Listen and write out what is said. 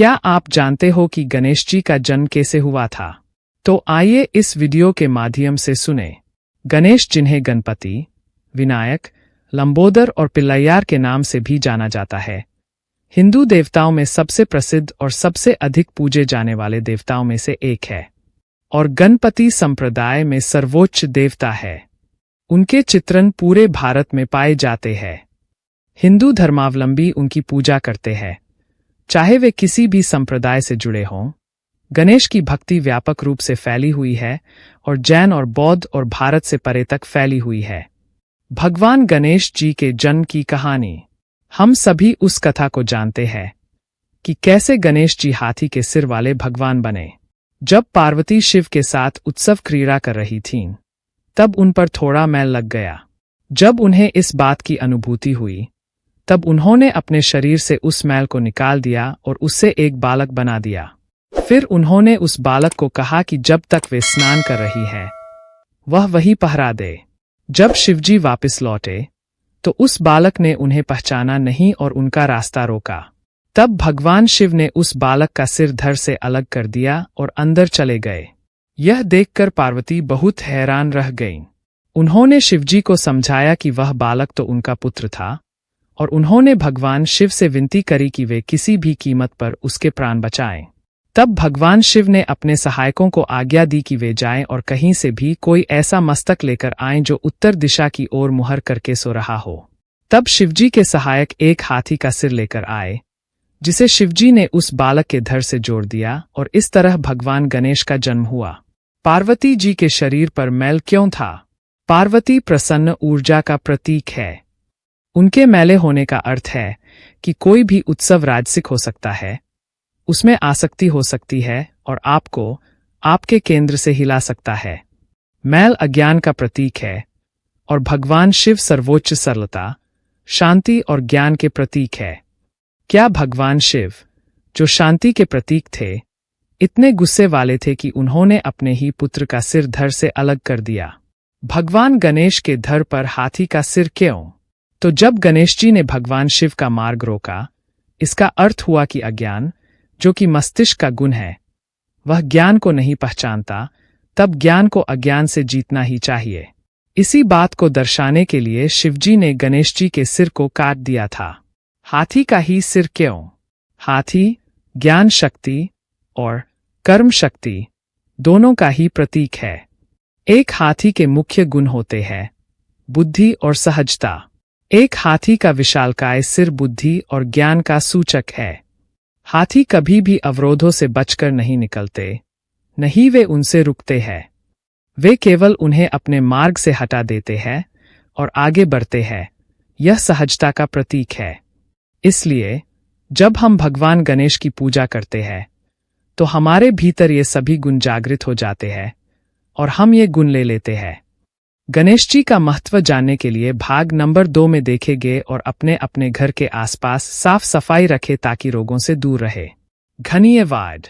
क्या आप जानते हो कि गणेश जी का जन्म कैसे हुआ था? तो आइए इस वीडियो के माध्यम से सुने। गणेश, जिन्हें गणपति, विनायक, लंबोदर और पिल्लैयार के नाम से भी जाना जाता है, हिंदू देवताओं में सबसे प्रसिद्ध और सबसे अधिक पूजे जाने वाले देवताओं में से एक है और गणपति संप्रदाय में सर्वोच्च देवता है। उनके चित्रण पूरे भारत में पाए जाते हैं। हिंदू धर्मावलंबी उनकी पूजा करते हैं, चाहे वे किसी भी संप्रदाय से जुड़े हों। गणेश की भक्ति व्यापक रूप से फैली हुई है और जैन और बौद्ध और भारत से परे तक फैली हुई है। भगवान गणेश जी के जन्म की कहानी। हम सभी उस कथा को जानते हैं कि कैसे गणेश जी हाथी के सिर वाले भगवान बने। जब पार्वती शिव के साथ उत्सव क्रीड़ा कर रही थीं, तब उन पर थोड़ा मैल लग गया। जब उन्हें इस बात की अनुभूति हुई, तब उन्होंने अपने शरीर से उस मैल को निकाल दिया और उससे एक बालक बना दिया। फिर उन्होंने उस बालक को कहा कि जब तक वे स्नान कर रही है, वह वही पहरा दे। जब शिवजी वापस लौटे, तो उस बालक ने उन्हें पहचाना नहीं और उनका रास्ता रोका। तब भगवान शिव ने उस बालक का सिर धड़ से अलग कर दिया और अंदर चले गए। यह देखकर पार्वती बहुत हैरान रह गईं। उन्होंने शिवजी को समझाया कि वह बालक तो उनका पुत्र था और उन्होंने भगवान शिव से विनती करी कि वे किसी भी कीमत पर उसके प्राण बचाएं। तब भगवान शिव ने अपने सहायकों को आज्ञा दी कि वे जाएं और कहीं से भी कोई ऐसा मस्तक लेकर आएं जो उत्तर दिशा की ओर मुहर करके सो रहा हो। तब शिवजी के सहायक एक हाथी का सिर लेकर आए, जिसे शिवजी ने उस बालक के धड़ से जोड़ दिया और इस तरह भगवान गणेश का जन्म हुआ। पार्वती जी के शरीर पर मैल क्यों था? पार्वती प्रसन्न ऊर्जा का प्रतीक है। उनके मैले होने का अर्थ है कि कोई भी उत्सव राजसिक हो सकता है, उसमें आसक्ति हो सकती है और आपको आपके केंद्र से हिला सकता है। मैल अज्ञान का प्रतीक है और भगवान शिव सर्वोच्च सरलता, शांति और ज्ञान के प्रतीक है। क्या भगवान शिव, जो शांति के प्रतीक थे, इतने गुस्से वाले थे कि उन्होंने अपने ही पुत्र का सिर धड़ से अलग कर दिया? भगवान गणेश के धड़ पर हाथी का सिर क्यों? तो जब गणेश जी ने भगवान शिव का मार्ग रोका, इसका अर्थ हुआ कि अज्ञान, जो कि मस्तिष्क का गुण है, वह ज्ञान को नहीं पहचानता। तब ज्ञान को अज्ञान से जीतना ही चाहिए। इसी बात को दर्शाने के लिए शिवजी ने गणेश जी के सिर को काट दिया था। हाथी का ही सिर क्यों? हाथी ज्ञान शक्ति और कर्म शक्ति दोनों का ही प्रतीक है। एक हाथी के मुख्य गुण होते हैं बुद्धि और सहजता। एक हाथी का विशालकाय सिर बुद्धि और ज्ञान का सूचक है। हाथी कभी भी अवरोधों से बचकर नहीं निकलते, नहीं वे उनसे रुकते हैं। वे केवल उन्हें अपने मार्ग से हटा देते हैं और आगे बढ़ते हैं। यह सहजता का प्रतीक है। इसलिए जब हम भगवान गणेश की पूजा करते हैं, तो हमारे भीतर ये सभी गुण जागृत हो जाते हैं और हम ये गुण ले लेते हैं। गणेश जी का महत्व जानने के लिए भाग नंबर 2 में देखे गए और अपने अपने घर के आसपास साफ सफाई रखें ताकि रोगों से दूर रहे। धन्यवाद।